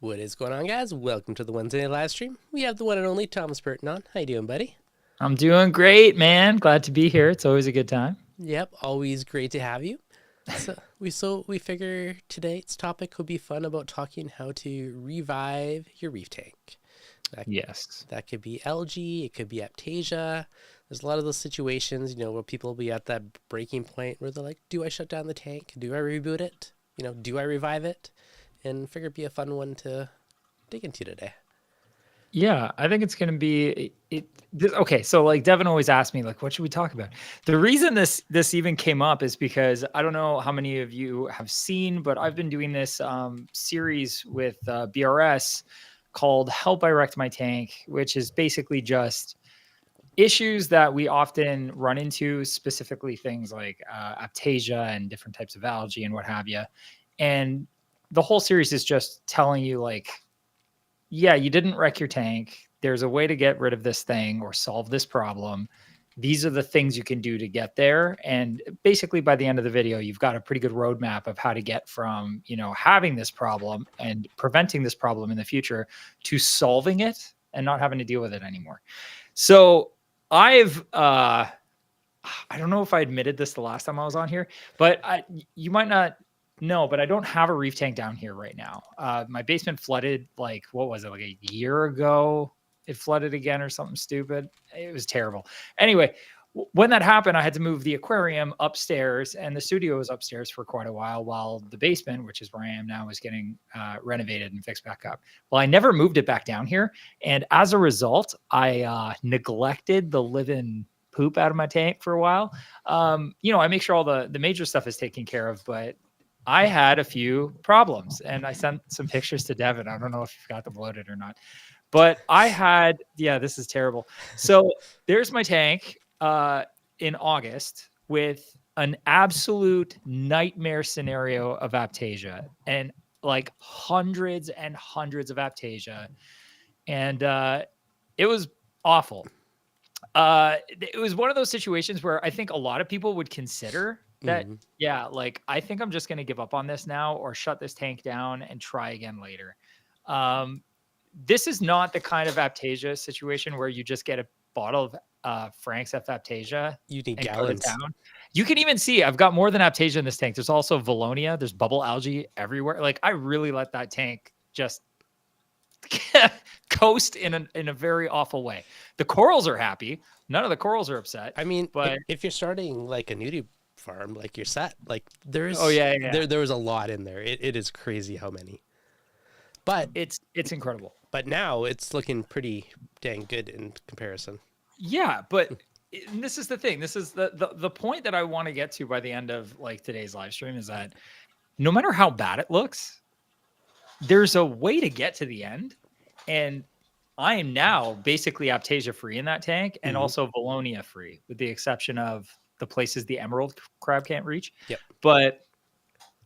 What is going on, guys? Welcome to the Wednesday live stream. We have the one and only Thomas Burton on. How you doing, buddy? I'm doing great, man. Glad to be here. It's always a good time. Yep, always great to have you. So we figure today's topic would be fun about talking how to revive your reef tank. That could be algae, it could be Aptasia. There's a lot of those situations, where people will be at that breaking point where they're like, do I shut down the tank? Do I reboot it? Do I revive it? And figure it'd be a fun one to dig into today. Yeah, I think it's going to be okay. So like Devin always asks me, like, what should we talk about? The reason this even came up is because I don't know how many of you have seen, but I've been doing this series with BRS called Help I Wrecked My Tank, which is basically just issues that we often run into, specifically things like Aptasia and different types of algae and what have you. And the whole series is just telling you, like, yeah, you didn't wreck your tank. There's a way to get rid of this thing or solve this problem. These are the things you can do to get there. And basically by the end of the video, you've got a pretty good roadmap of how to get from, having this problem and preventing this problem in the future to solving it and not having to deal with it anymore. So I don't know if I admitted this the last time I was on here, but you might not know, but I don't have a reef tank down here right now. My basement flooded, like, what was it, like a year ago? It flooded again or something stupid. It was terrible. Anyway, when that happened, I had to move the aquarium upstairs, and the studio was upstairs for quite a while the basement, which is where I am now, was getting renovated and fixed back up. Well, I never moved it back down here. And as a result, I neglected the living poop out of my tank for a while. I make sure all the major stuff is taken care of, but I had a few problems, and I sent some pictures to Devin. I don't know if you've got them loaded or not, but I had, this is terrible. So there's my tank in August with an absolute nightmare scenario of Aptasia and like hundreds and hundreds of Aptasia. And it was awful. It was one of those situations where I think a lot of people would consider that, I think I'm just going to give up on this now or shut this tank down and try again later. This is not the kind of Aptasia situation where you just get a bottle of Frank's F Aptasia. You need gallons. You can even see I've got more than Aptasia in this tank. There's also Valonia. There's bubble algae everywhere. Like, I really let that tank just coast in a very awful way. The corals are happy. None of the corals are upset. I mean, but if you're starting like a nudie farm, like you're set. Like there's there was a lot in there. It is crazy how many. But it's incredible. But now it's looking pretty dang good in comparison. Yeah, but this is the thing. This is the point that I want to get to by the end of like today's live stream is that no matter how bad it looks, there's a way to get to the end. And I am now basically Aptasia free in that tank and also Valonia free, with the exception of the places the emerald crab can't reach. Yep. But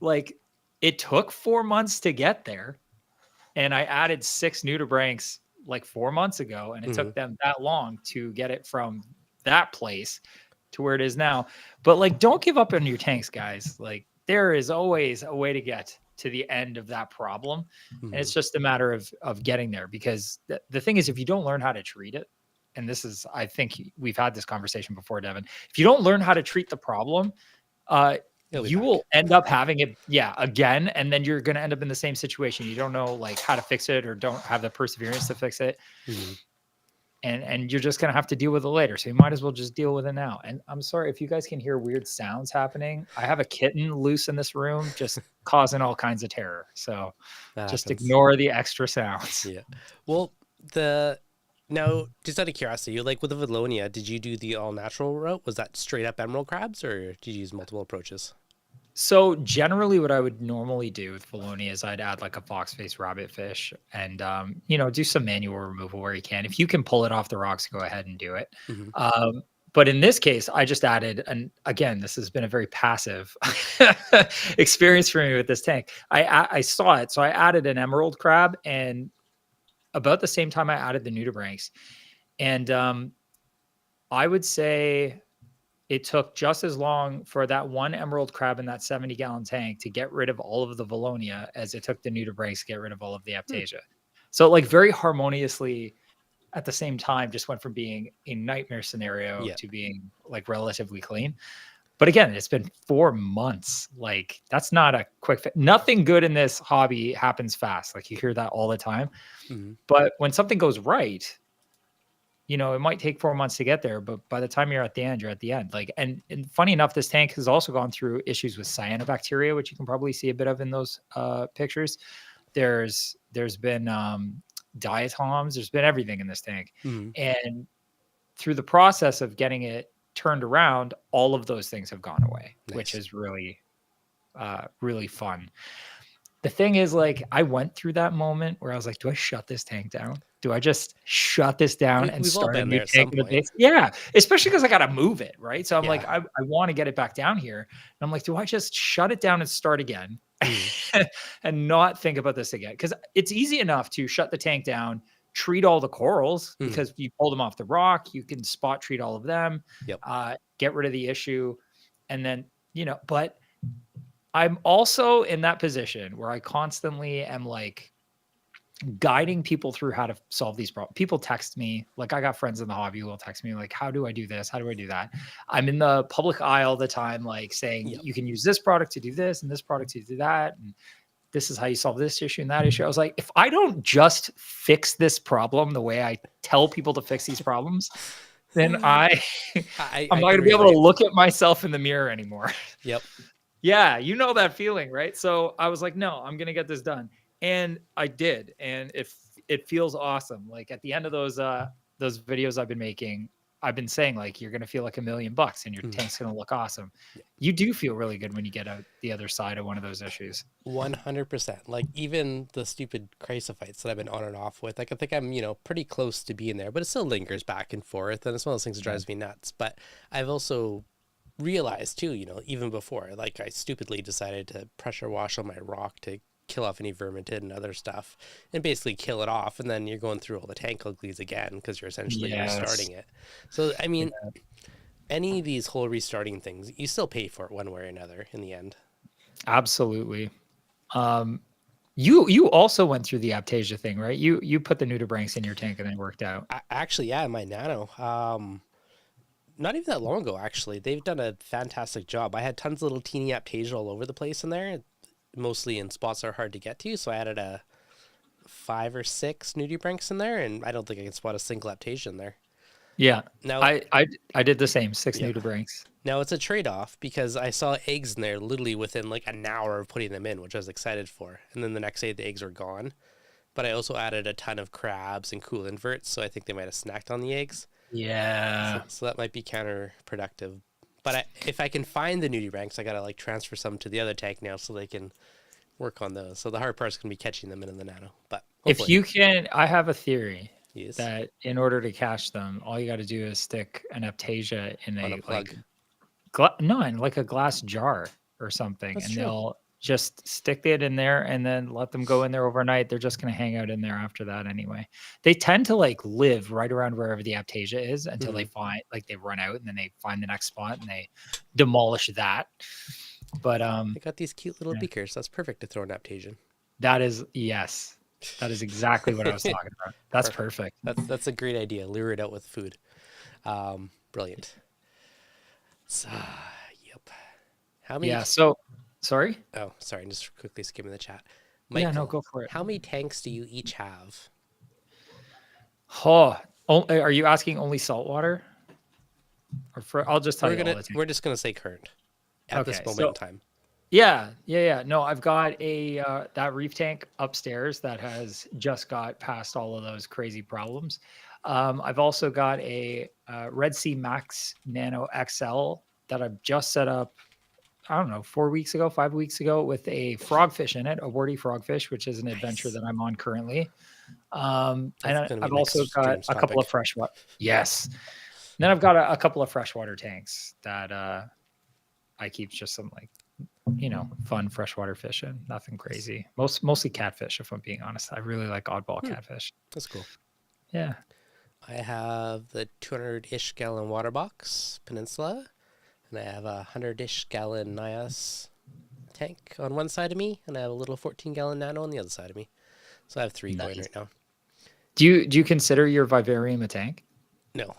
like, it took 4 months to get there. And I added 6 nudibranchs like 4 months ago, and it took them that long to get it from that place to where it is now. But like, don't give up on your tanks, guys. Like, there is always a way to get to the end of that problem. And it's just a matter of getting there, because the thing is, if you don't learn how to treat it, and this is, I think we've had this conversation before, Devin, if you don't learn how to treat the problem, you'll you will end up having it, again, and then you're going to end up in the same situation. You don't know like how to fix it or don't have the perseverance to fix it. And you're just going to have to deal with it later. So you might as well just deal with it now. And I'm sorry if you guys can hear weird sounds happening. I have a kitten loose in this room, just causing all kinds of terror. So just ignore the extra sounds. Yeah. Well, now, just out of curiosity, like with the Valonia, did you do the all natural route? Was that straight up emerald crabs, or did you use multiple approaches? So generally what I would normally do with Valonia is I'd add like a fox-faced rabbitfish and, do some manual removal where you can. If you can pull it off the rocks, go ahead and do it. But in this case, I just added, and again, this has been a very passive experience for me with this tank. I saw it, so I added an emerald crab, and about the same time I added the nudibranchs. And I would say it took just as long for that one emerald crab in that 70-gallon tank to get rid of all of the Valonia as it took the nudibranchs to get rid of all of the Aptasia. So like very harmoniously at the same time just went from being a nightmare scenario to being like relatively clean. But again, it's been 4 months. Like that's not a quick fix. Nothing good in this hobby happens fast. Like you hear that all the time. But when something goes right, it might take 4 months to get there, but by the time you're at the end, you're at the end. Like, and funny enough, this tank has also gone through issues with cyanobacteria, which you can probably see a bit of in those pictures. There's been diatoms, there's been everything in this tank. And through the process of getting it turned around, all of those things have gone away, which is really, really fun. The thing is, like, I went through that moment where I was like, do I shut this tank down? Do I just shut this down and start a new tank? Yeah, especially because I got to move it, right? So I'm like, I want to get it back down here. And I'm like, do I just shut it down and start again and not think about this again? Because it's easy enough to shut the tank down, treat all the corals because you pull them off the rock. You can spot treat all of them, get rid of the issue. And then, but I'm also in that position where I constantly am like guiding people through how to solve these problems. People text me, like I got friends in the hobby who will text me like, how do I do this? How do I do that? I'm in the public eye all the time, like saying you can use this product to do this and this product to do that. And this is how you solve this issue and that issue. I was like, if I don't just fix this problem the way I tell people to fix these problems, then I'm not going to be able to look at myself in the mirror anymore. Yeah, you know that feeling, right? So I was like, no, I'm going to get this done. And I did. And it feels awesome. Like at the end of those videos I've been making, I've been saying like, you're going to feel like $1 million and your tank's going to look awesome. You do feel really good when you get out the other side of one of those issues. 100%. Like even the stupid chrysophytes that I've been on and off with, like I think I'm, pretty close to being there, but it still lingers back and forth. And it's one of those things that drives me nuts. But I've also realized too, even before, like I stupidly decided to pressure wash on my rock to kill off any vermintid and other stuff and basically kill it off. And then you're going through all the tank uglies again because you're essentially restarting it. So, I mean, any of these whole restarting things, you still pay for it one way or another in the end. Absolutely. You also went through the Aptasia thing, right? You put the nudibranchs in your tank and it worked out. Actually, yeah, my Nano. Not even that long ago, actually. They've done a fantastic job. I had tons of little teeny Aptasia all over the place in there, mostly in spots that are hard to get to. So I added a 5 or 6 nudibranchs in there, and I don't think I can spot a single Aptasia in there. Yeah. Now I did the same, 6 nudibranchs. Now it's a trade-off because I saw eggs in there literally within like an hour of putting them in, which I was excited for. And then the next day the eggs were gone. But I also added a ton of crabs and cool inverts, so I think they might have snacked on the eggs. Yeah. So that might be counterproductive. But if I can find the nudibranchs, I got to like transfer some to the other tank now so they can work on those. So the hard part is going to be catching them in the Nano. But hopefully. If you can, I have a theory that in order to catch them, all you got to do is stick an Aptasia in a plug. In like a glass jar or something. That's true. They'll just stick it in there and then let them go in there overnight. They're just going to hang out in there after that anyway. They tend to like live right around wherever the Aptasia is until they find like they run out and then they find the next spot and they demolish that. But they got these cute little beakers. That's perfect to throw an Aptasian. That is that is exactly what I was talking about. That's perfect. That's a great idea. Lure it out with food. Brilliant. So, yep. How many? Yeah. So, sorry. Oh, sorry. I'm just quickly skimming the chat. Yeah, no, Michael, go for it. how many tanks do you each have? Oh, are you asking only saltwater? Or I'll just tell you all the tanks. We're just gonna say current at this moment in time. Yeah. No, I've got a that reef tank upstairs that has just got past all of those crazy problems. I've also got a Red Sea Max Nano XL that I've just set up. I don't know, 4 weeks ago, 5 weeks ago, with a frogfish in it, a warty frogfish, which is an adventure that I'm on currently. And I've also got a couple of freshwater. Yes. And then I've got a couple of freshwater tanks that I keep just some like, fun freshwater fishing. Nothing crazy. Mostly catfish, if I'm being honest. I really like oddball catfish. That's cool. Yeah. I have the 200-ish gallon water box Peninsula, and I have a 100-ish gallon Nias tank on one side of me, and I have a little 14-gallon Nano on the other side of me. So I have 3 going right now. Do you consider your vivarium a tank? No.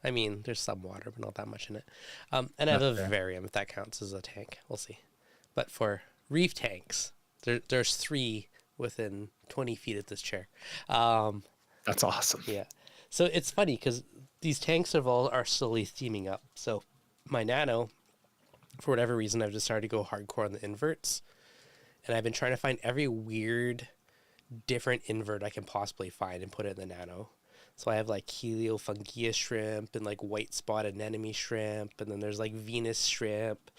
I mean, there's some water, but not that much in it. And I have a vivarium, if that counts as a tank. We'll see. But for reef tanks, there's 3 within 20 feet of this chair. That's awesome. Yeah. So it's funny because these tanks are slowly theming up. So my Nano, for whatever reason, I've decided to go hardcore on the inverts. And I've been trying to find every weird, different invert I can possibly find and put it in the Nano. So I have like Heliofungia shrimp and like white spot anemone shrimp. And then there's like Venus shrimp.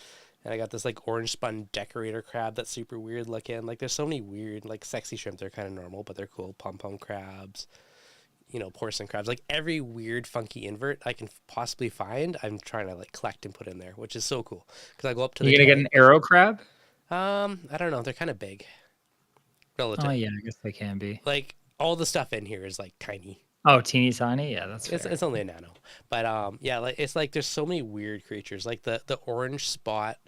And I got this like orange spun decorator crab that's super weird looking. Like there's so many weird, like sexy shrimp. They're kind of normal, but they're cool. Pom-pom crabs, porcelain crabs. Like every weird, funky invert I can possibly find, I'm trying to like collect and put in there, which is so cool. Because I go up to You're going to get an arrow crab? I don't know. They're kind of big. Relative. Oh, yeah, I guess they can be. Like all the stuff in here is like tiny. Oh, teeny tiny? Yeah, that's fair. It's only a Nano. But yeah, like it's like there's so many weird creatures. Like the orange spot,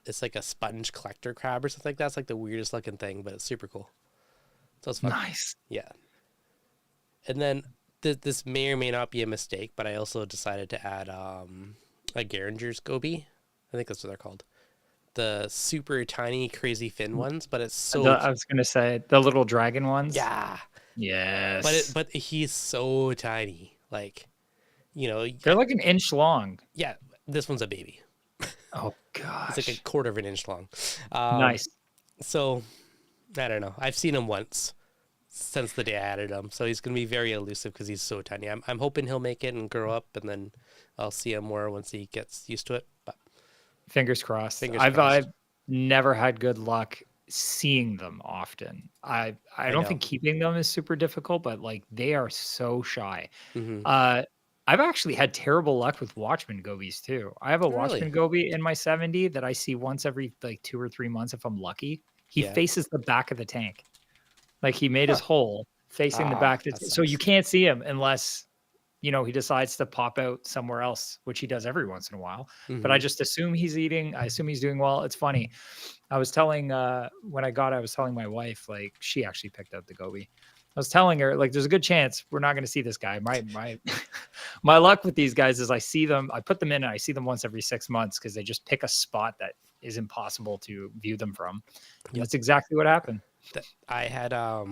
it's like a sponge collector crab or something like that. It's like the weirdest looking thing, but it's super cool. So it's fun. Nice. Yeah. And then this may or may not be a mistake, but I also decided to add a Geringer's goby. I think that's what they're called. The super tiny, crazy fin ones, but it's so... I was going to say, the little dragon ones? Yeah. Yes. But he's so tiny. Like, they're like an inch long. Yeah, this one's a baby. Oh, gosh. It's like a quarter of an inch long. Nice. So, I don't know. I've seen him once since the day I added him. So he's going to be very elusive because he's so tiny. I'm hoping he'll make it and grow up, and then I'll see him more once he gets used to it. But fingers crossed. I've never had good luck seeing them often. I don't think keeping them is super difficult, but like they are so shy. Mm-hmm. I've actually had terrible luck with Watchman gobies too. I have a Watchman goby in my 70 that I see once every like 2 or 3 months if I'm lucky. He faces the back of the tank. Like he made his hole facing the back. So you can't see him unless, he decides to pop out somewhere else, which he does every once in a while. Mm-hmm. But I just assume he's eating. I assume he's doing well. It's funny. I was telling, I was telling my wife, like she actually picked up the goby. I was telling her, like, there's a good chance we're not going to see this guy. My luck with these guys is I see them, I put them in and I see them once every 6 months because they just pick a spot that is impossible to view them from. And that's exactly what happened. I had a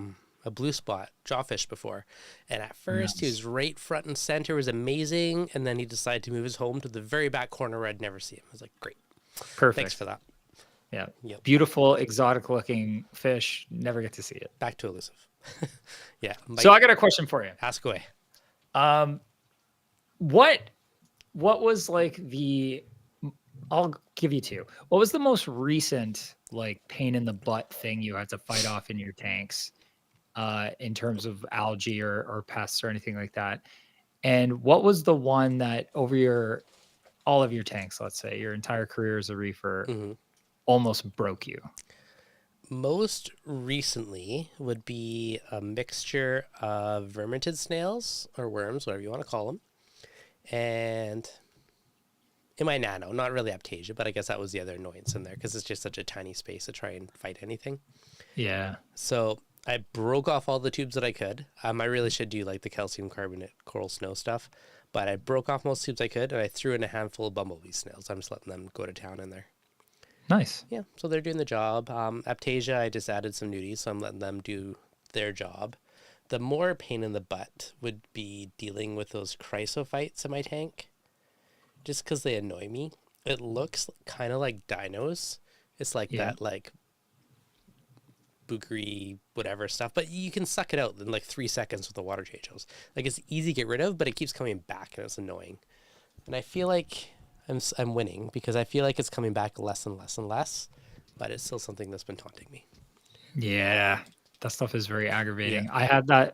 blue spot jawfish before, and at first he was right front and center, was amazing, and then he decided to move his home to the very back corner where I'd never see him. I was like, great. Perfect. Thanks for that. Yeah. Yep. Beautiful, exotic looking fish. Never get to see it. Back to elusive. Yeah. So I got a question for you. Ask away. What was like I'll give you 2. What was the most recent like pain in the butt thing you had to fight off in your tanks in terms of algae or pests or anything like that? And what was the one that over all of your tanks, let's say your entire career as a reefer, almost broke you? Most recently would be a mixture of vermitid snails or worms, whatever you want to call them. And in my Nano, not really Aptasia, but I guess that was the other annoyance in there because it's just such a tiny space to try and fight anything. Yeah. So I broke off all the tubes that I could. I really should do like the calcium carbonate coral snow stuff, But I broke off most tubes I could, and I threw in a handful of bumblebee snails. I'm just letting them go to town in there. Nice. Yeah, so they're doing the job. Aptasia, I just added some nudies, so I'm letting them do their job. The more pain in the butt would be dealing with those chrysophytes in my tank, just because they annoy me. It looks kind of like dinos. It's like that, like, boogery, whatever stuff, but you can suck it out in like 3 seconds with the water changes. Like, it's easy to get rid of, but it keeps coming back, and it's annoying. And I feel like I'm winning because I feel like it's coming back less and less and less, but it's still something that's been taunting me. Yeah, that stuff is very aggravating. I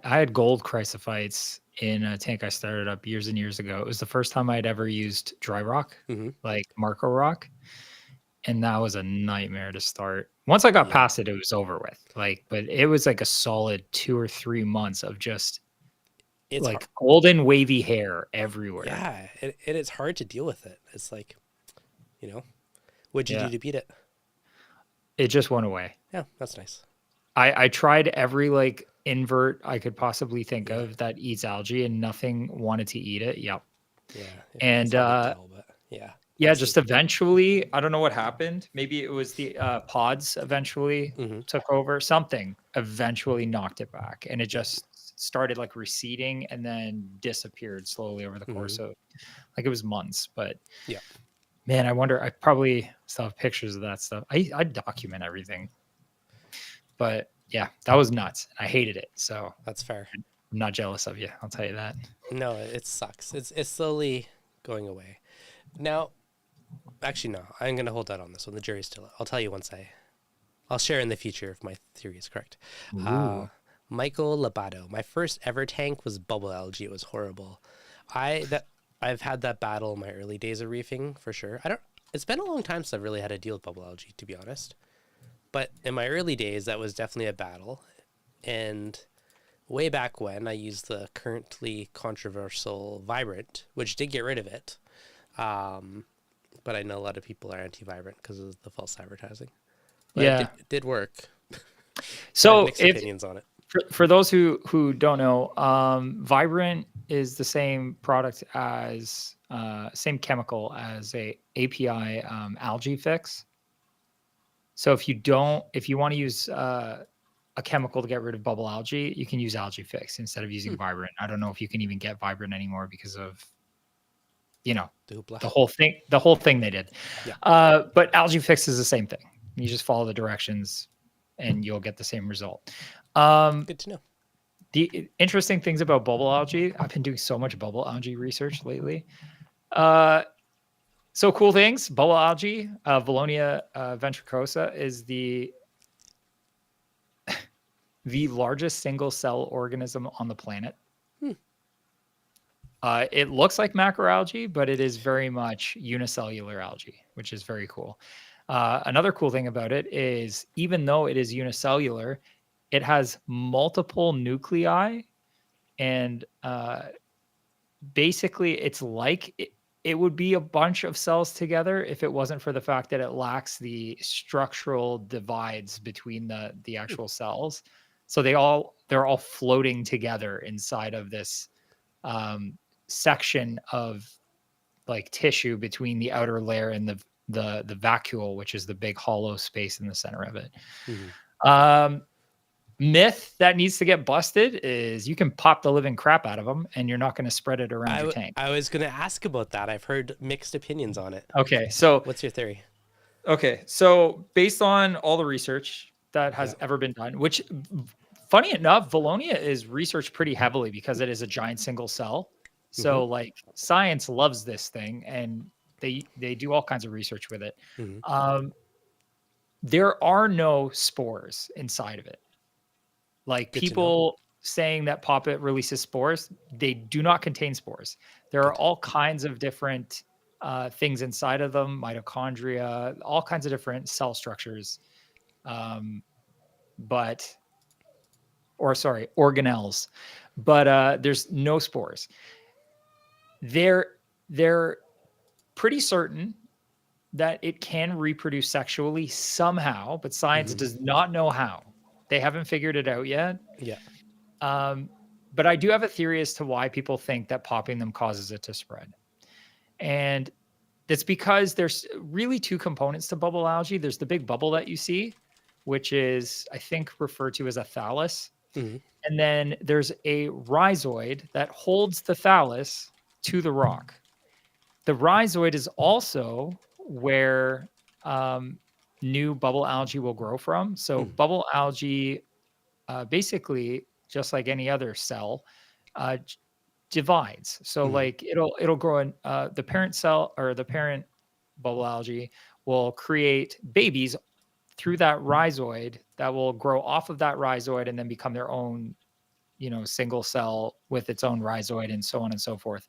had gold chrysophytes in a tank I started up years and years ago. It was the first time I'd ever used dry rock, like Marco rock. And that was a nightmare to start. Once I got past it, it was over with. Like, but it was like a solid 2 or 3 months of just like golden wavy hair everywhere. Yeah, it's hard to deal with it. It's like, what'd you do to beat it? It just went away. Yeah, that's nice. I tried every like invert I could possibly think of that eats algae, and nothing wanted to eat it. Yep. Yeah. And yeah, just eventually, I don't know what happened. Maybe it was the pods eventually took over. Something eventually knocked it back, and it just started like receding and then disappeared slowly over the course of, like, it was months. But man, I wonder, I probably still have pictures of that stuff. I document everything. But yeah, that was nuts. I hated it. So that's fair. I'm not jealous of you, I'll tell you that. No, it sucks. It's slowly going away. Now, actually, no, I'm going to hold out on this one. The jury's still out. I'll tell you once I'll share in the future if my theory is correct. Michael Labato. My first ever tank was bubble algae. It was horrible. I've had that battle in my early days of reefing for sure. It's been a long time since I've really had to deal with bubble algae, to be honest. But in my early days, that was definitely a battle. And way back when, I used the currently controversial Vibrant, which did get rid of it. But I know a lot of people are anti-Vibrant because of the false advertising. But it did work. So mixed opinions on it. For those who don't know, Vibrant is the same product as same chemical as a API algae fix. So if you want to use a chemical to get rid of bubble algae, you can use algae fix instead of using Vibrant. I don't know if you can even get Vibrant anymore because of the whole thing they did. But algae fix is the same thing. You just follow the directions and you'll get the same result. Good to know. The interesting things about bubble algae, I've been doing so much bubble algae research lately. So cool things, bubble algae, Valonia ventricosa is the largest single cell organism on the planet. It looks like macroalgae, but it is very much unicellular algae, which is very cool. Another cool thing about it is, even though it is unicellular, it has multiple nuclei, and basically it's like it would be a bunch of cells together if it wasn't for the fact that it lacks the structural divides between the actual cells. So they're all floating together inside of this section of like tissue between the outer layer and the vacuole, which is the big hollow space in the center of it. Myth that needs to get busted is you can pop the living crap out of them and you're not going to spread it around your tank. I was going to ask about that. I've heard mixed opinions on it. Okay, so what's your theory? Okay, so based on all the research that has ever been done, which, funny enough, Valonia is researched pretty heavily because it is a giant single cell. So like science loves this thing and they do all kinds of research with it. There are no spores inside of it. Like people saying that Poppet releases spores, they do not contain spores. There are all kinds of different things inside of them, mitochondria, all kinds of different cell structures. Organelles, but there's no spores. They're pretty certain that it can reproduce sexually somehow, but science does not know how. They haven't figured it out yet. but I do have a theory as to why people think that popping them causes it to spread. And it's because there's really two components to bubble algae. There's the big bubble that you see, which is, I think, referred to as a thallus. Mm-hmm. And then there's a rhizoid that holds the thallus to the rock. The rhizoid is also where new bubble algae will grow from. So bubble algae, basically, just like any other cell, divides. So like it'll grow in the parent cell, or the parent bubble algae will create babies through that rhizoid that will grow off of that rhizoid and then become their own, single cell with its own rhizoid, and so on and so forth.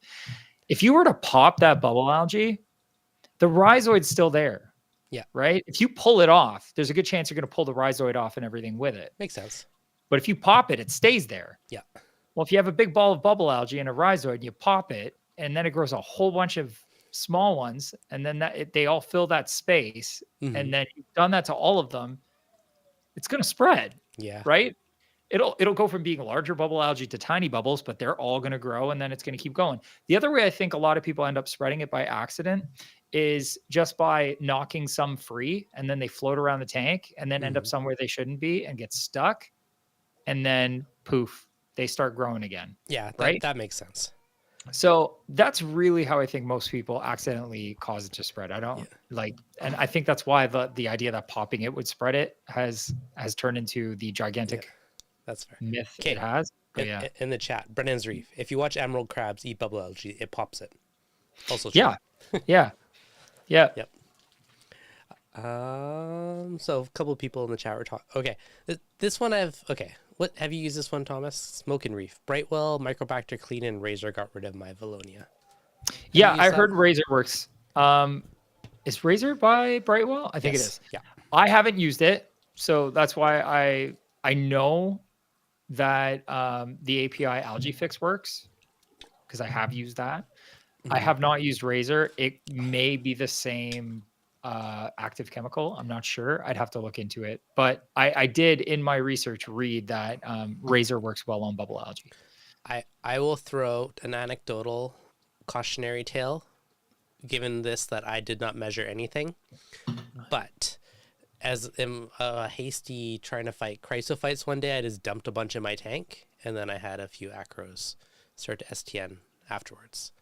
If you were to pop that bubble algae, the rhizoid's still there. Yeah. Right? If you pull it off, there's a good chance you're going to pull the rhizoid off and everything with it. Makes sense. But if you pop it, it stays there. Yeah. Well, if you have a big ball of bubble algae and a rhizoid, you pop it, and then it grows a whole bunch of small ones, and then they all fill that space, and then you've done that to all of them, it's going to spread. Yeah. Right? It'll go from being larger bubble algae to tiny bubbles, but they're all going to grow, and then it's going to keep going. The other way I think a lot of people end up spreading it by accident is just by knocking some free, and then they float around the tank and then end up somewhere they shouldn't be and get stuck, and then poof, they start growing again. Yeah, right? That makes sense. So that's really how I think most people accidentally cause it to spread. I don't and I think that's why the idea that popping it would spread it has turned into the gigantic that's fair. myth it has. In the chat, Brennan's Reef. If you watch emerald crabs eat bubble algae, it pops it. Also true. Yeah. Yep. So a couple of people in the chat were talking. Okay, this one What have you used this one, Thomas? Smoke and Reef. Brightwell, Microbacter Clean, and Razor got rid of my Valonia. Yeah, I heard Razor works. Is Razor by Brightwell? I think it is. Yeah. I haven't used it, so that's why I know that the API Algae Fix works, because I have used that. I have not used Razor. It may be the same active chemical. I'm not sure. I'd have to look into it. But I did, in my research, read that Razor works well on bubble algae. I will throw out an anecdotal cautionary tale, given this, that I did not measure anything. But as I'm hasty trying to fight chrysophytes one day, I just dumped a bunch in my tank, and then I had a few acros start to STN afterwards.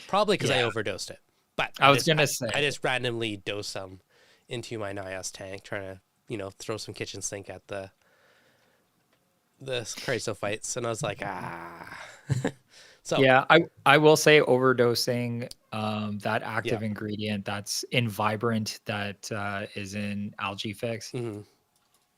Probably because I overdosed it. But I just randomly dosed some into my NIOS tank, trying to, throw some kitchen sink at the chrysophytes, and I was like, So yeah, I will say overdosing that active ingredient that's in Vibrant that is in Algae Fix.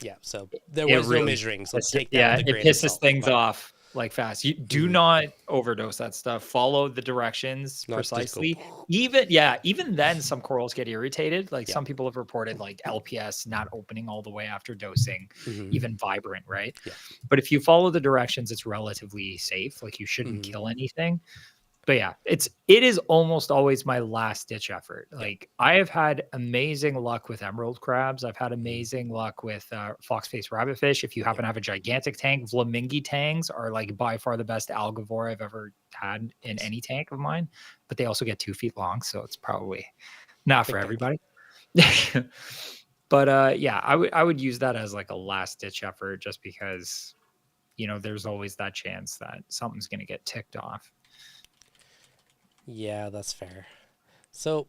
Yeah, so there was no measuring. So take that. It pisses things off like fast. You do not overdose that stuff. Follow the directions precisely. Even then some corals get irritated. Like some people have reported like LPS not opening all the way after dosing, even Vibrant, right? Yeah. But if you follow the directions, it's relatively safe. Like you shouldn't kill anything. But yeah, it is almost always my last ditch effort. Like I have had amazing luck with emerald crabs. I've had amazing luck with fox-faced rabbitfish. If you happen to have a gigantic tank, flamingi tangs are like by far the best algivore I've ever had in any tank of mine. But they also get 2 feet long, so it's probably not for everybody. But I would use that as like a last ditch effort, just because there's always that chance that something's going to get ticked off. Yeah, that's fair. So,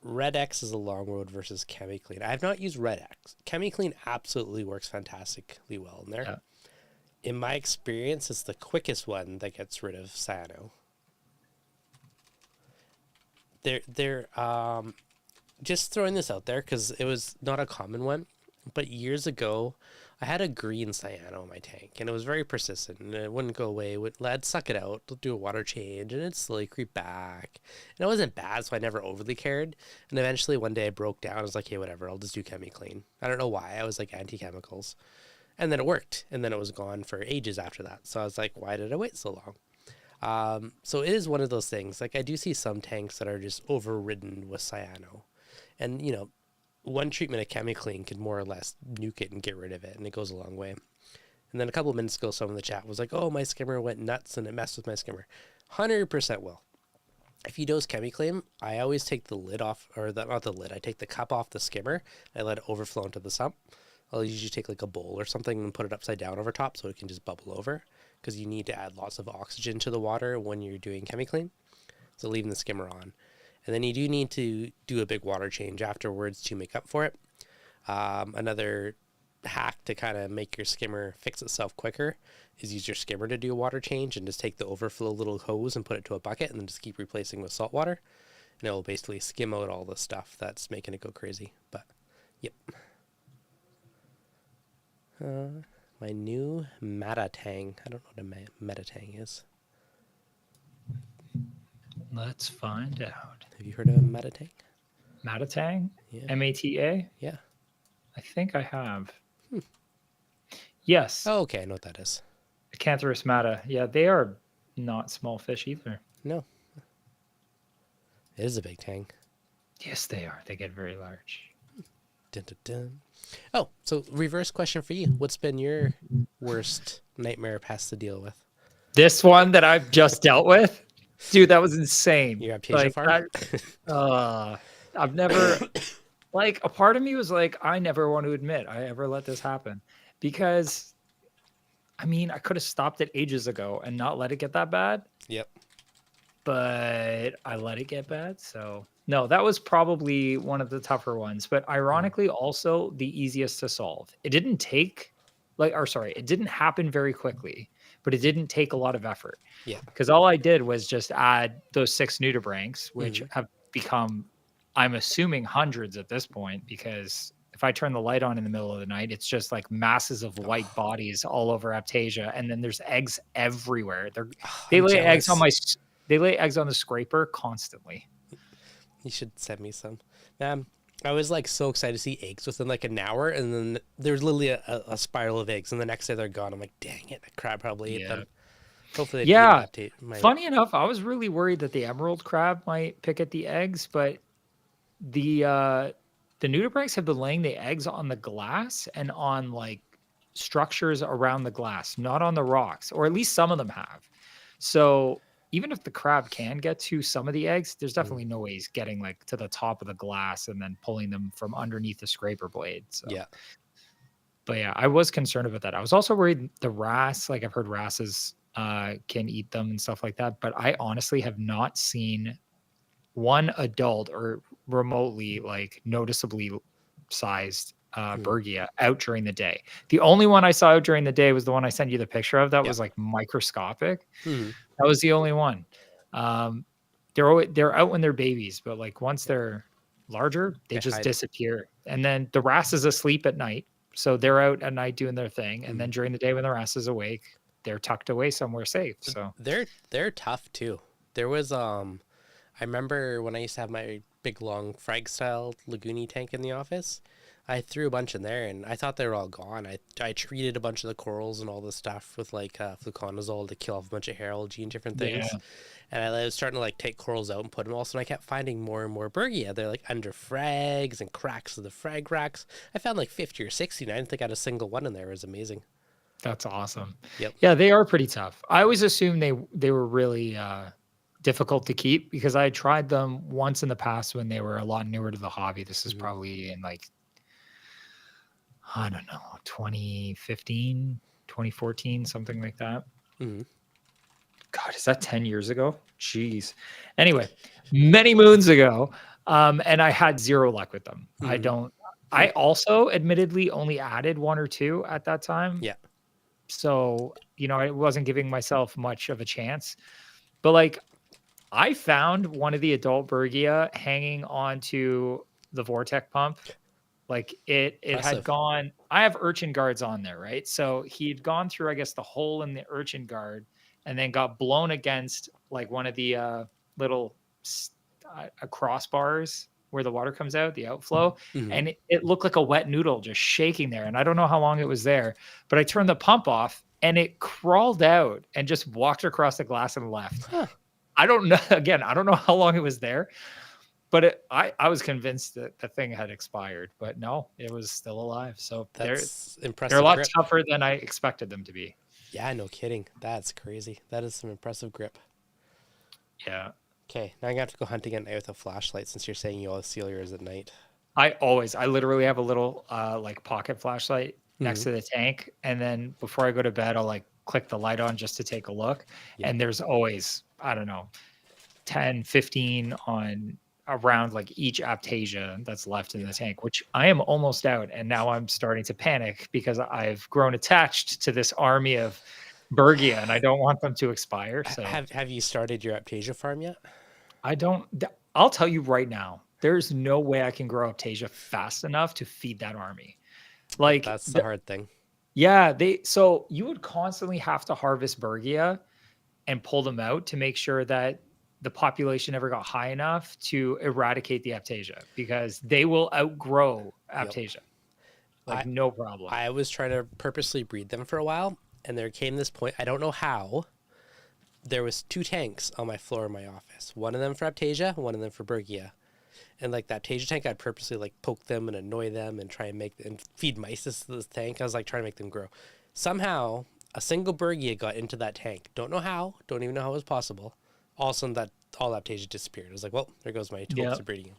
Red X is a long road versus Chem Clean. I have not used Red X. Chem Clean absolutely works fantastically well in there. Yeah. In my experience, it's the quickest one that gets rid of cyano. They're just throwing this out there because it was not a common one, but years ago, I had a green cyano in my tank, and it was very persistent, and it wouldn't go away. I'd suck it out, do a water change, and it'd slowly creep back. And it wasn't bad, so I never overly cared. And eventually, one day, I broke down. I was like, hey, whatever, I'll just do Chem Clean. I don't know why. I was like anti-chemicals. And then it worked, and then it was gone for ages after that. So I was like, why did I wait so long? So it is one of those things. Like, I do see some tanks that are just overridden with cyano. And, one treatment of Chem Clean can more or less nuke it and get rid of it, and it goes a long way. And then a couple of minutes ago, someone in the chat was like, oh, my skimmer went nuts and it messed with my skimmer. 100% will. If you dose Chem Clean, I always take the lid off, or not the lid, I take the cup off the skimmer. I let it overflow into the sump. I'll usually take like a bowl or something and put it upside down over top so it can just bubble over, because you need to add lots of oxygen to the water when you're doing Chem Clean. So leaving the skimmer on. And then you do need to do a big water change afterwards to make up for it. Another hack to kind of make your skimmer fix itself quicker is use your skimmer to do a water change and just take the overflow little hose and put it to a bucket and then just keep replacing with salt water. And it will basically skim out all the stuff that's making it go crazy. But, yep. My new Metatang. I don't know what a Metatang is. Let's find out. Have you heard of Metatang? Metatang? Yeah. M-A-T-A? Yeah. I think I have. Yes. Oh, okay. I know what that is. Acanthurus mata. Yeah, they are not small fish either. No. It is a big tang. Yes, they are. They get very large. Dun, dun, dun. Oh, so reverse question for you. What's been your worst nightmare past to deal with? This one that I've just dealt with? Dude, that was insane. Your Aptasia farm? I've never... Like, a part of me was like, I never want to admit I ever let this happen. Because, I mean, I could have stopped it ages ago and not let it get that bad. Yep. But I let it get bad, so... No, that was probably one of the tougher ones. But ironically, also the easiest to solve. It didn't take... it didn't happen very quickly. But it didn't take a lot of effort. Yeah. Because all I did was just add those 6 nudibranchs, which have become... I'm assuming hundreds at this point, because if I turn the light on in the middle of the night, it's just like masses of white bodies all over Aptasia, and then there's eggs everywhere. They lay eggs on the scraper constantly. You should send me some. Man, I was like so excited to see eggs within like an hour, and then there's literally a spiral of eggs, and the next day they're gone. I'm like, dang it, the crab probably ate them. Hopefully they didn't Funny enough, I was really worried that the emerald crab might pick at the eggs, but the nudibranchs have been laying the eggs on the glass and on like structures around the glass, not on the rocks, or at least some of them have. So even if the crab can get to some of the eggs, there's definitely no way he's getting like to the top of the glass and then pulling them from underneath the scraper blade. So yeah. But yeah, I was concerned about that. I was also worried the wrasse, like I've heard wrasses can eat them and stuff like that, but I honestly have not seen one adult or remotely like noticeably sized Bergia out during the day. The only one I saw out during the day was the one I sent you the picture of. That was like microscopic. That was the only one. They're out when they're babies, but like once they're larger, they just disappear. And then the wrasse is asleep at night, so they're out at night doing their thing. And then during the day when the wrasse is awake, they're tucked away somewhere safe. So they're tough too. There was I remember when I used to have my big long frag style lagoony tank in the office, I threw a bunch in there and I thought they were all gone. I treated a bunch of the corals and all the stuff with like fluconazole to kill off a bunch of hair algae and different things. Yeah. And I was starting to like take corals out and put them also, and I kept finding more and more Bergia. They're like under frags and cracks of the frag racks. I found like 50 or 60, and I didn't think I had a single one in there. It was amazing. That's awesome. Yep. Yeah, they are pretty tough. I always assumed they were really difficult to keep, because I tried them once in the past when they were a lot newer to the hobby. This is probably in like, I don't know, 2015, 2014, something like that. God, is that 10 years ago? Jeez. Anyway, many moons ago. And I had zero luck with them. I also admittedly only added 1 or 2 at that time. Yeah. So, I wasn't giving myself much of a chance, but like, I found one of the adult Bergia hanging onto the Vortex pump. Like it had gone, I have urchin guards on there, right? So he'd gone through, I guess, the hole in the urchin guard and then got blown against like one of the little crossbars where the water comes out, the outflow. And it looked like a wet noodle just shaking there. And I don't know how long it was there, but I turned the pump off and it crawled out and just walked across the glass and left. I don't know. Again, I don't know how long it was there, But I was convinced that the thing had expired, but no, it was still alive. So that's impressive. They're a lot tougher than I expected them to be. Yeah, no kidding. That's crazy. That is some impressive grip. Yeah. Okay, now I'm gonna have to go hunting at night with a flashlight since you're saying you always seal yours at night. I literally have a little like pocket flashlight next to the tank, and then before I go to bed, I'll like click the light on just to take a look. Yeah. And there's always, I don't know, 10, 15 on around like each Aptasia that's left in the tank, which I am almost out. And now I'm starting to panic because I've grown attached to this army of Bergia and I don't want them to expire. So have you started your Aptasia farm yet? I'll tell you right now, there's no way I can grow Aptasia fast enough to feed that army. Like that's the hard thing. Yeah, so you would constantly have to harvest Bergia and pull them out to make sure that the population never got high enough to eradicate the Aptasia, because they will outgrow Aptasia. Like no problem. I was trying to purposely breed them for a while, and there came this point, I don't know how, there was 2 tanks on my floor in my office. One of them for Aptasia, one of them for Bergia. And like that Aptasia tank, I'd purposely like poke them and annoy them and try and feed mice to this tank. I was like trying to make them grow. Somehow, a single Bergia got into that tank. Don't know how. Don't even know how it was possible. All of a sudden, all Aptasia disappeared. I was like, well, there goes my hopes of breeding him.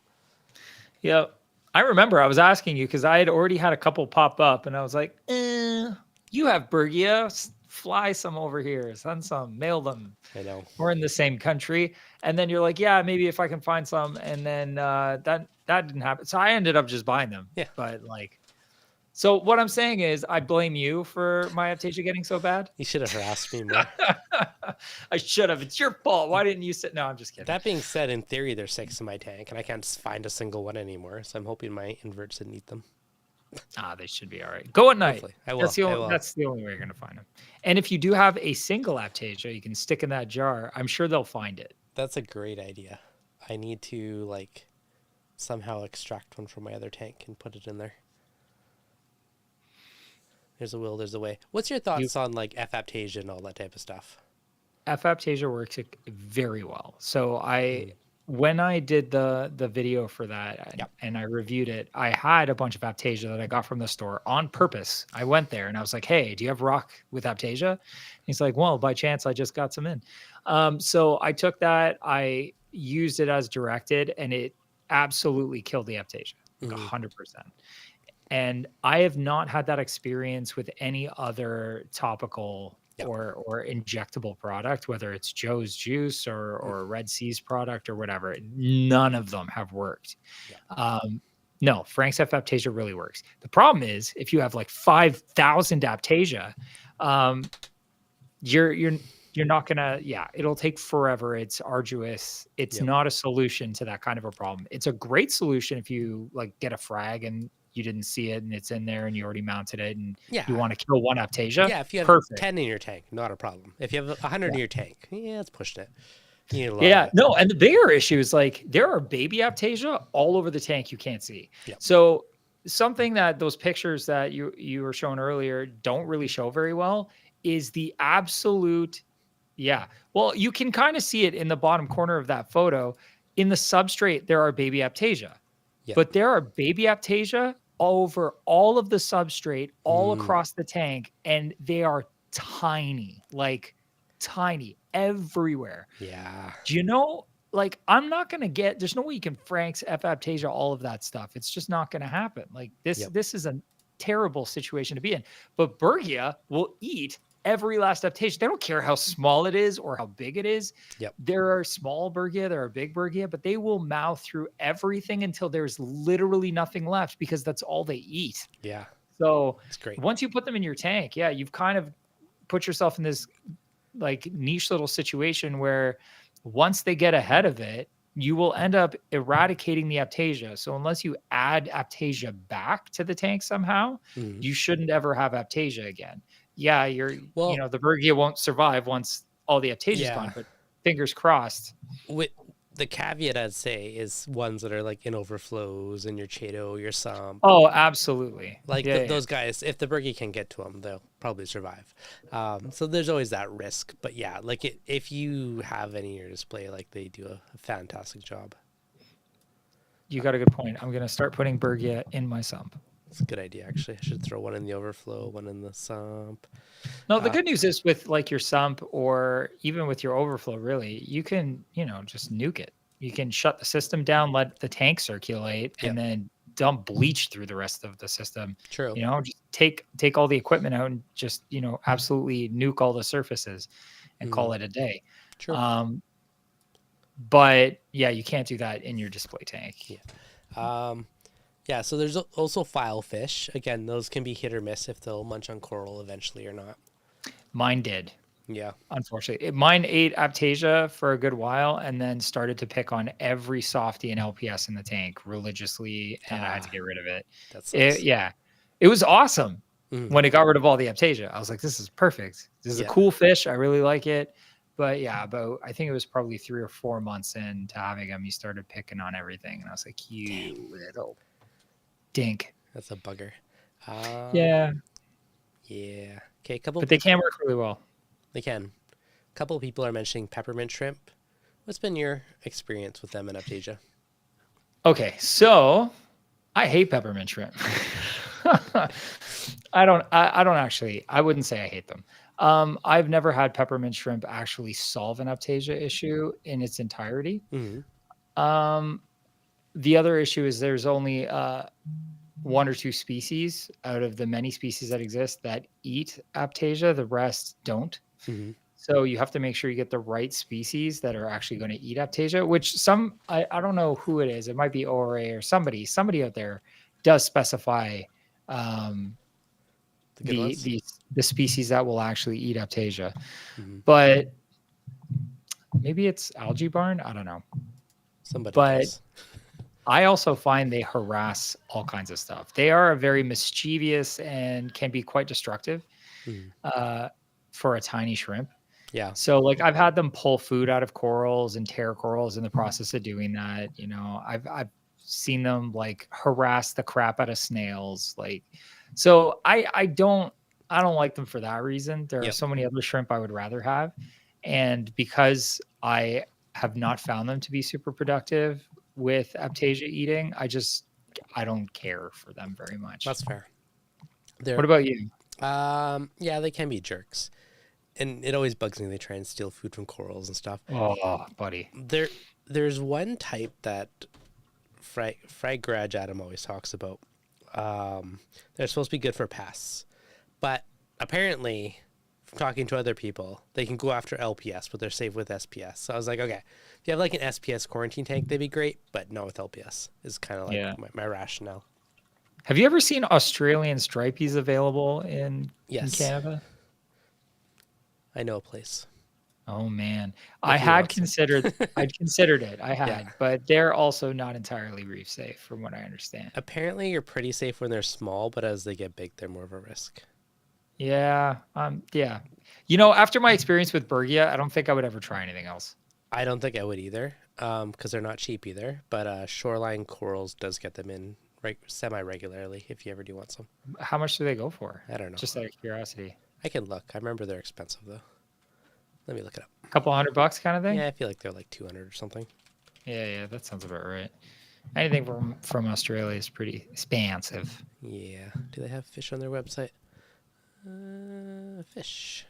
Yeah. I remember I was asking you because I had already had a couple pop up, and I was like, you have Bergia. Fly some over here, send some, mail them. I know. We're in the same country. And then you're like, yeah, maybe if I can find some. And then that didn't happen. So I ended up just buying them. Yeah. But like, so what I'm saying is I blame you for my Aptasia getting so bad. You should have harassed me more. I should have. It's your fault. Why didn't you sit? No, I'm just kidding. That being said, in theory, there's 6 in my tank and I can't find a single one anymore. So I'm hoping my inverts didn't eat them. They should be all right. Go at night. Hopefully. I will. That's the only way you're going to find them. And if you do have a single Aptasia, you can stick in that jar. I'm sure they'll find it. That's a great idea. I need to like somehow extract one from my other tank and put it in there. There's a will, there's a way. What's your thoughts on like Faptasia and all that type of stuff? Faptasia works very well. So when I did the video for that and I reviewed it, I had a bunch of Aptasia that I got from the store on purpose. I went there and I was like, hey, do you have rock with Aptasia? And he's like, well, by chance, I just got some in. So I took that, I used it as directed, and it absolutely killed the Aptasia, like 100%. And I have not had that experience with any other topical or injectable product, whether it's Joe's Juice or Red Sea's product or whatever. None of them have worked. No, Frank's Aptasia really works. The problem is if you have like 5,000 Aptasia, you're not gonna, it'll take forever. It's arduous. It's not a solution to that kind of a problem. It's a great solution if you like get a frag and you didn't see it and it's in there and you already mounted it and you want to kill one Aptasia. Yeah, if you have 10 in your tank, not a problem. If you have 100 in your tank, it's pushing it. No, and the bigger issue is like there are baby Aptasia all over the tank you can't see. So something that those pictures that you were showing earlier don't really show very well is the absolute, well, you can kind of see it in the bottom corner of that photo. In the substrate, there are baby Aptasia. But there are baby Aptasia over all of the substrate, all across the tank, and they are tiny, like tiny everywhere. Yeah. Do you know, like, I'm not going to there's no way you can Frank's Aptasia, all of that stuff. It's just not going to happen. Like this is a terrible situation to be in. But Bergia will eat every last Aptasia. They don't care how small it is or how big it is. There are small Bergia, there are big Bergia, but they will mouth through everything until there's literally nothing left because that's all they eat. Yeah. So it's great. Once you put them in your tank, you've kind of put yourself in this like niche little situation where once they get ahead of it, you will end up eradicating the Aptasia. So unless you add Aptasia back to the tank somehow, you shouldn't ever have Aptasia again. The Bergia won't survive once all the Aptasia's gone, but fingers crossed. With the caveat I'd say is ones that are like in overflows in your Chato, your sump. Oh, absolutely. Like those guys, if the Bergia can get to them, they'll probably survive. So there's always that risk. But if you have any in your display, like they do a fantastic job. you got a good point. I'm going to start putting Bergia in my sump. It's a good idea, actually. I should throw one in the overflow, one in the sump. No, the good news is with like your sump or even with your overflow, really, you can, just nuke it. You can shut the system down, let the tank circulate, and then dump bleach through the rest of the system. True. Just take all the equipment out and just, absolutely nuke all the surfaces and call it a day. True. But yeah, you can't do that in your display tank. Yeah. So there's also filefish. Again, those can be hit or miss if they'll munch on coral eventually or not. Mine did. Yeah. Unfortunately. Mine ate Aptasia for a good while and then started to pick on every softie and LPS in the tank religiously, and I had to get rid of it. It was awesome when it got rid of all the Aptasia. I was like, this is perfect. This is a cool fish. I really like it. But yeah, I think it was probably 3 or 4 months into having him, he started picking on everything. And I was like, you little dink. That's a bugger. Yeah. Okay, but they can work really well. They can. A couple of people are mentioning peppermint shrimp. What's been your experience with them in Aptasia? Okay, so I hate peppermint shrimp. I wouldn't say I hate them. I've never had peppermint shrimp actually solve an Aptasia issue in its entirety. The other issue is there's only 1 or 2 species out of the many species that exist that eat Aptasia. The rest don't. So you have to make sure you get the right species that are actually going to eat Aptasia, which I don't know who it is. It might be ORA or somebody out there does specify the species that will actually eat Aptasia. But maybe it's Algae Barn. I don't know. Somebody does. I also find they harass all kinds of stuff. They are very mischievous and can be quite destructive for a tiny shrimp. Yeah. So like I've had them pull food out of corals and tear corals in the process of doing that. I've seen them like harass the crap out of snails. So I don't like them for that reason. There are so many other shrimp I would rather have. And because I have not found them to be super productive with Aptasia eating, I don't care for them very much. That's fair. What about you? Yeah, they can be jerks. And it always bugs me they try and steal food from corals and stuff. Oh, buddy. There's one type that Frag Garage Adam always talks about. They're supposed to be good for pests. But apparently, from talking to other people, they can go after LPS, but they're safe with SPS. So I was like, okay, if you have like an SPS quarantine tank, they'd be great, but not with LPS is kind of like my rationale. Have you ever seen Australian stripies available in Canada? I know a place. Oh man, I'd considered it. But they're also not entirely reef safe from what I understand. Apparently you're pretty safe when they're small, but as they get big, they're more of a risk. Yeah. After my experience with Bergia, I don't think I would ever try anything else. I don't think I would either, because they're not cheap either. But Shoreline Corals does get them in semi-regularly if you ever do want some. How much do they go for? I don't know. Just out of curiosity. I can look. I remember they're expensive, though. Let me look it up. A couple $100 kind of thing? Yeah, I feel like they're like 200 or something. Yeah, that sounds about right. Anything from Australia is pretty expensive. Yeah. Do they have fish on their website? Fish.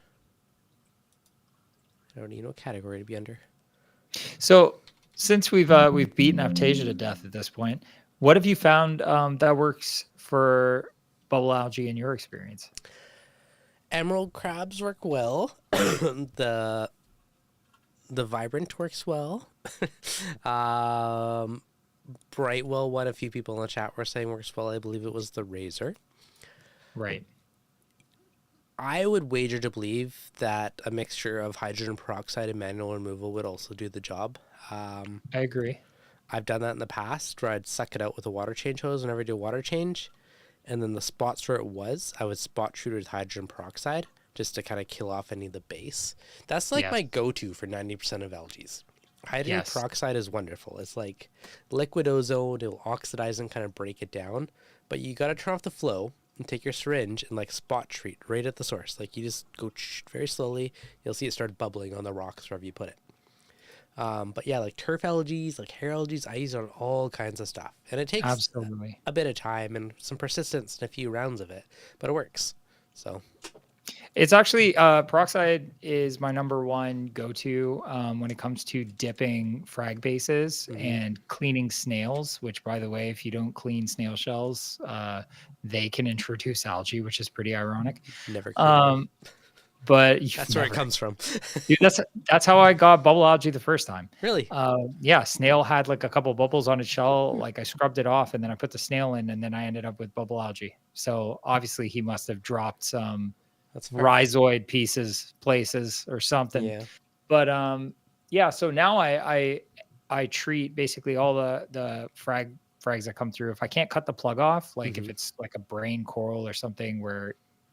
I don't even know what category to be under. So, since we've beaten Aptasia to death at this point, what have you found that works for bubble algae in your experience? Emerald crabs work well. The vibrant works well. Brightwell, what a few people in the chat were saying works well. I believe it was the razor. Right. I would wager to believe that a mixture of hydrogen peroxide and manual removal would also do the job. I agree. I've done that in the past where I'd suck it out with a water change hose whenever I do a water change. And then the spots where it was, I would spot treat it with hydrogen peroxide just to kind of kill off any of the base. That's like my go-to for 90% of algae. Hydrogen peroxide is wonderful. It's like liquid ozone. It'll oxidize and kind of break it down. But you got to turn off the flow and take your syringe and like spot treat right at the source. Like you just go very slowly. You'll see it start bubbling on the rocks wherever you put it. But yeah, like turf algae, like hair algae, I use it on all kinds of stuff. And it takes Absolutely a bit of time and some persistence and a few rounds of it, but it works. So it's actually peroxide is my number one go-to when it comes to dipping frag bases and cleaning snails, which by the way, if you don't clean snail shells, they can introduce algae, which is pretty ironic. Never but that's where it comes from. Dude, that's how I got bubble algae the first time. Really? Yeah, snail had like a couple bubbles on its shell. Like I scrubbed it off and then I put the snail in and then I ended up with bubble algae. So obviously he must have dropped some rhizoid places or something. Yeah. But yeah, so now I treat basically all the frags that come through. If I can't cut the plug off, like if it's like a brain coral or something where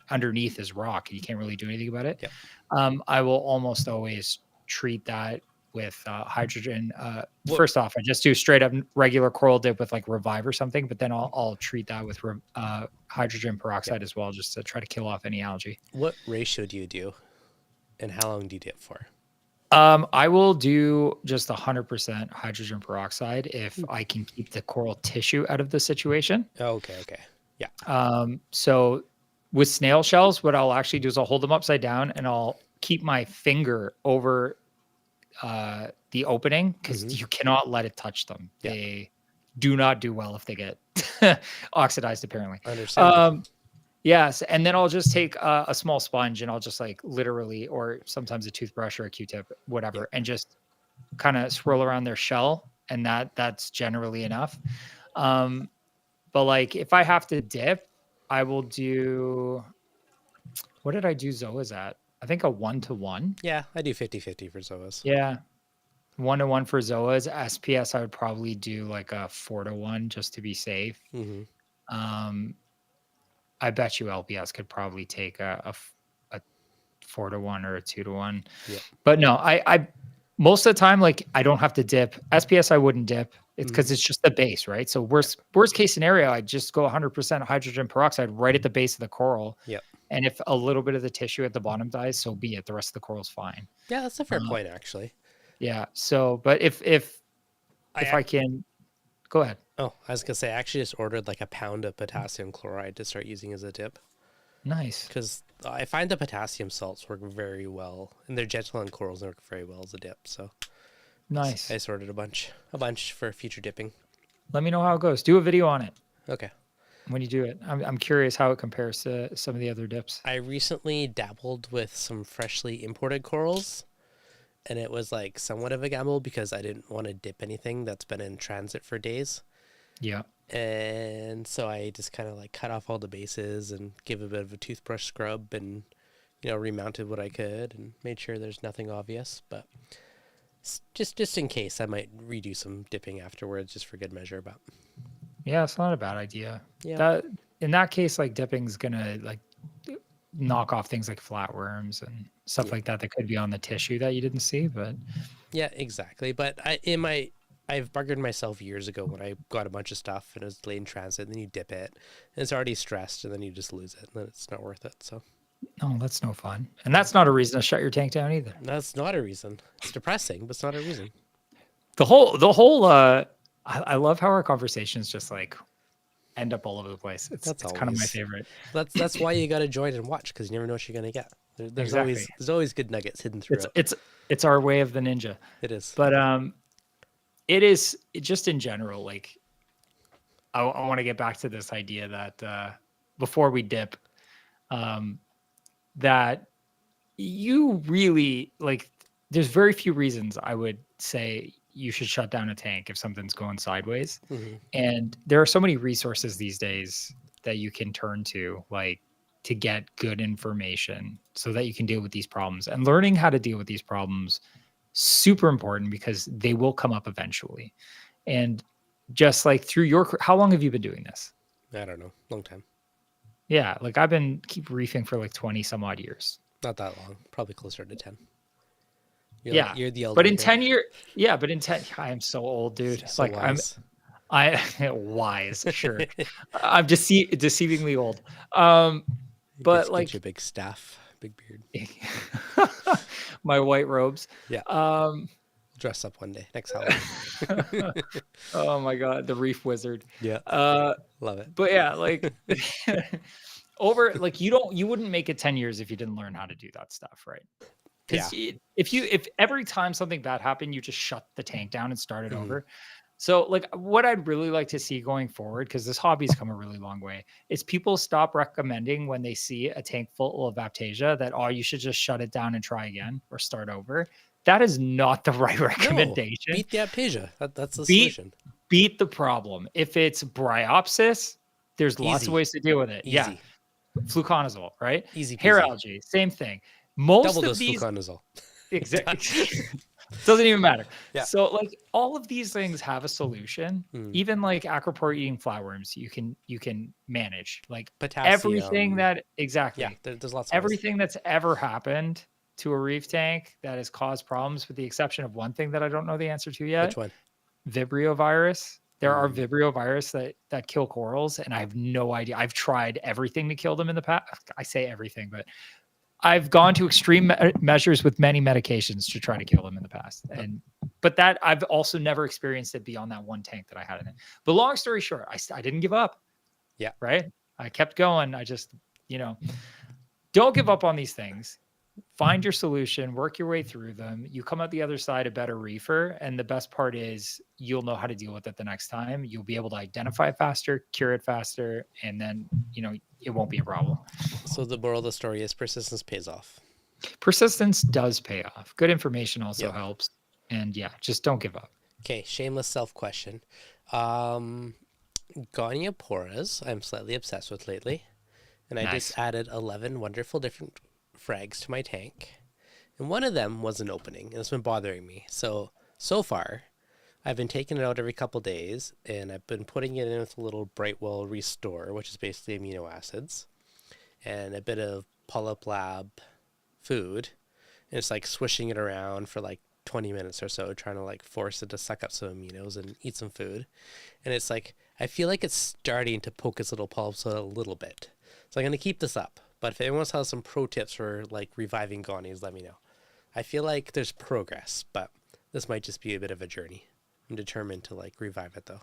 underneath is rock and you can't really do anything about it. Yep. I will almost always treat that with hydrogen. First off, I just do straight up regular coral dip with like Revive or something, but then I'll treat that with hydrogen peroxide as well, just to try to kill off any algae. What ratio do you do, and how long do you dip for? I will do just 100% hydrogen peroxide if I can keep the coral tissue out of the situation. Okay. Yeah. So with snail shells, what I'll actually do is I'll hold them upside down and I'll keep my finger over the opening because you cannot let it touch them. Yeah. They do not do well if they get oxidized, apparently. Understand. Yes. And then I'll just take a small sponge and I'll just like literally, or sometimes a toothbrush or a Q-tip, whatever, and just kind of swirl around their shell. And that's generally enough. But like if I have to dip, I will do, what did I do Zoas at? I think a 1-to-1. Yeah, I do 50-50 for Zoas. Yeah. 1-to-1 for Zoas. SPS, I would probably do like a 4-to-1 just to be safe. I bet you LPS could probably take a 4-to-1 or a 2-to-1. Yeah. But no, I most of the time, like I don't have to dip. SPS, I wouldn't dip. It's because it's just the base, right? So worst case scenario, I just go 100% hydrogen peroxide right at the base of the coral. Yep. And if a little bit of the tissue at the bottom dies, so be it. The rest of the coral's fine. Yeah, that's a fair point, actually. Yeah. So, but if I can, go ahead. Oh, I was gonna say I actually just ordered like a pound of potassium chloride to start using as a dip. Nice. Because I find the potassium salts work very well, and they're gentle on corals and work very well as a dip. So. Nice. I just ordered a bunch for future dipping. Let me know how it goes. Do a video on it. Okay. When you do it, I'm curious how it compares to some of the other dips. I recently dabbled with some freshly imported corals, and it was like somewhat of a gamble because I didn't want to dip anything that's been in transit for days. Yeah. And so I just kind of like cut off all the bases and give a bit of a toothbrush scrub and, remounted what I could and made sure there's nothing obvious, but just in case I might redo some dipping afterwards just for good measure. But yeah, it's not a bad idea. Yeah. In that case, like dipping's gonna like knock off things like flatworms and stuff like that could be on the tissue that you didn't see. But yeah, exactly. But I've buggered myself years ago when I got a bunch of stuff and it was late in transit, and then you dip it and it's already stressed and then you just lose it and then it's not worth it. So no, that's no fun. And that's not a reason to shut your tank down either. That's not a reason. It's depressing, but it's not a reason. The whole I love how our conversations just like end up all over the place. It's kind of my favorite. That's why you got to join and watch, because you never know what you're going to get. There's always good nuggets hidden through it. It's our way of the ninja. It is. But it is just in general, like I want to get back to this idea that before we dip, that you really like, there's very few reasons I would say you should shut down a tank if something's going sideways. And there are so many resources these days that you can turn to, like to get good information so that you can deal with these problems. And learning how to deal with these problems, super important, because they will come up eventually. And just like through how long have you been doing this? I don't know. Long time. Yeah. Like keep reefing for like 20 some odd years. Not that long. Probably closer to 10. You're the elder. But in 10 years, but in 10, I am so old, dude. So like wise. Wise, sure. I'm deceivingly old. But like your big staff, big beard, my white robes. Yeah. Dress up one day next Halloween. Oh my God, the Reef Wizard. Yeah. Love it. But yeah, like like you wouldn't make it 10 years if you didn't learn how to do that stuff, right? Because if every time something bad happened, you just shut the tank down and start it over. So like what I'd really like to see going forward, because this hobby's come a really long way, is people stop recommending when they see a tank full of Aptasia that, oh, you should just shut it down and try again or start over. That is not the right recommendation. Beat the Aptasia. That's the solution. Beat the problem. If it's bryopsis, there's lots of ways to deal with it. Yeah. Fluconazole, right? Easy peasy. Hair algae, same thing. Most double of dose these fluconazole. Exactly. Doesn't even matter. Yeah. So like all of these things have a solution. Even like acropore eating flatworms, you can manage. Like potassium. Everything that Yeah, there's lots of everything that's ever happened to a reef tank that has caused problems, with the exception of one thing that I don't know the answer to yet. Which one? Vibrio virus. There are Vibrio virus that kill corals, and I have no idea. I've tried everything to kill them in the past. I say everything, but I've gone to extreme measures with many medications to try to kill them in the past. But that I've also never experienced it beyond that one tank that I had in it. But long story short, I didn't give up. Yeah. Right. I kept going. I just, don't give up on these things. Find your solution, work your way through them. You come out the other side a better reefer. And the best part is you'll know how to deal with it the next time. You'll be able to identify it faster, cure it faster, and then, it won't be a problem. So the moral of the story is persistence pays off. Persistence does pay off. Good information also helps. And just don't give up. Okay, shameless self-question. Gonioporas, I'm slightly obsessed with lately. And I just added 11 wonderful different frags to my tank. And one of them was an opening, and it's been bothering me. So far, I've been taking it out every couple days, and I've been putting it in with a little Brightwell Restore, which is basically amino acids, and a bit of Polyp Lab food. And it's like swishing it around for like 20 minutes or so, trying to like force it to suck up some aminos and eat some food. And it's like, I feel like it's starting to poke its little polyps a little bit. So I'm going to keep this up. But if anyone has some pro tips for like reviving gonies, let me know. I feel like there's progress, but this might just be a bit of a journey. I'm determined to like revive it though.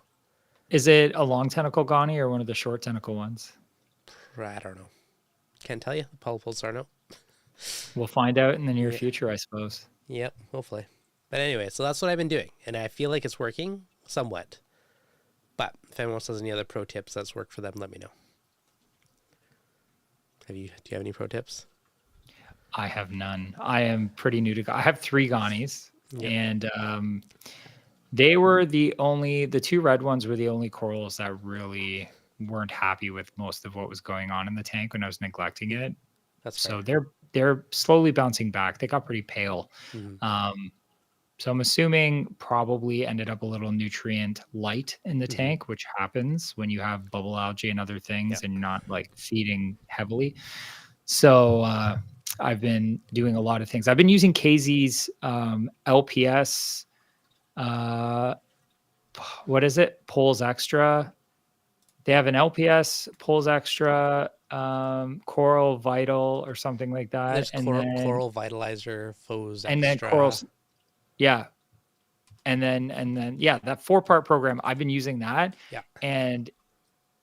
Is it a long tentacle gonny or one of the short tentacle ones? I don't know. Can't tell you. The polypals are no. We'll find out in the near future, I suppose. Yep, hopefully. But anyway, so that's what I've been doing, and I feel like it's working somewhat. But if anyone else has any other pro tips that's worked for them, let me know. Do you have any pro tips? I have none. I am pretty new to. I have 3 gonies, and they were the two red ones were the only corals that really weren't happy with most of what was going on in the tank when I was neglecting it. That's so they're slowly bouncing back. They got pretty pale. So I'm assuming probably ended up a little nutrient light in the tank, which happens when you have bubble algae and other things and you're not like feeding heavily. So I've been doing a lot of things. I've been using KZ's LPS. What is it? Poles Extra. They have an LPS, Poles Extra, Coral Vital or something like that. There's Coral Vitalizer, Fos Extra. And then Corals. Yeah. And then, that 4-part program, I've been using that. Yeah. And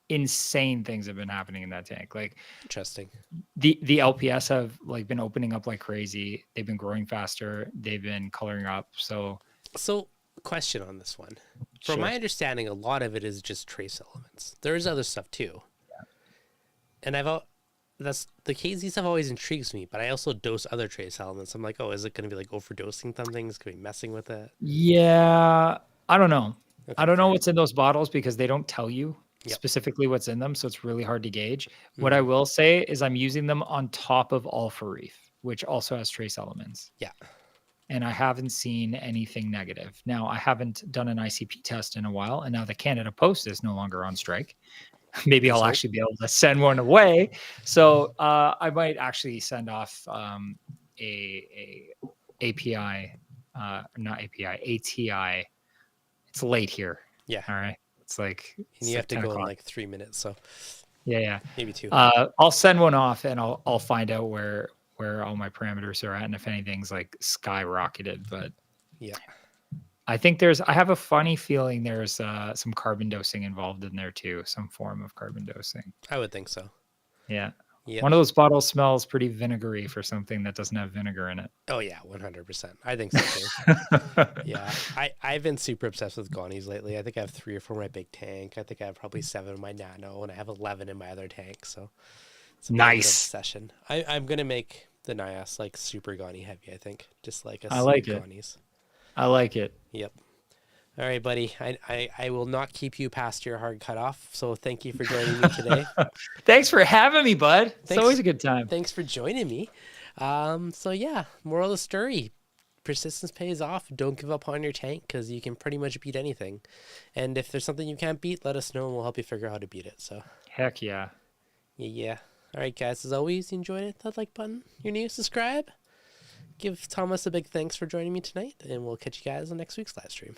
insane things have been happening in that tank. Like, interesting. The LPS have like been opening up like crazy. They've been growing faster. They've been coloring up. So question on this one. From my understanding, a lot of it is just trace elements. There is other stuff too. Yeah. And the KZ stuff always intrigues me, but I also dose other trace elements. I'm like, oh, is it going to be like overdosing something? Is it going to be messing with it? Yeah, I don't know. Okay. I don't know what's in those bottles because they don't tell you specifically what's in them, so it's really hard to gauge. What I will say is I'm using them on top of Alpha Reef, which also has trace elements. Yeah. And I haven't seen anything negative. Now, I haven't done an ICP test in a while, and now the Canada Post is no longer on strike. Maybe I'll actually be able to send one away. So I might actually send off a API, not API, ATI. It's late here. Yeah. All right. It's like, and you have to go in like 3 minutes. So yeah. Maybe 2. I'll send one off and I'll find out where all my parameters are at and if anything's like skyrocketed. But I think I have a funny feeling there's some carbon dosing involved in there too, some form of carbon dosing. I would think so. Yeah. Yep. One of those bottles smells pretty vinegary for something that doesn't have vinegar in it. Oh yeah, 100%. I think so too. Yeah, I've been super obsessed with Gaunies lately. I think I have 3 or 4 in my big tank. I think I have probably 7 in my Nano, and I have 11 in my other tank. So it's a nice obsession. I'm gonna make the Nias like super Gaunie heavy. I think just like a I like it. Gaunies. I like it. Yep. All right, buddy. I will not keep you past your hard cutoff. So thank you for joining me today. Thanks for having me, bud. It's always a good time. Thanks for joining me. So yeah, moral of the story: persistence pays off. Don't give up on your tank because you can pretty much beat anything. And if there's something you can't beat, let us know and we'll help you figure out how to beat it. So heck yeah. Yeah. All right, guys. As always, you enjoyed it. That like button. You're new. Subscribe. Give Thomas a big thanks for joining me tonight, and we'll catch you guys on next week's live stream.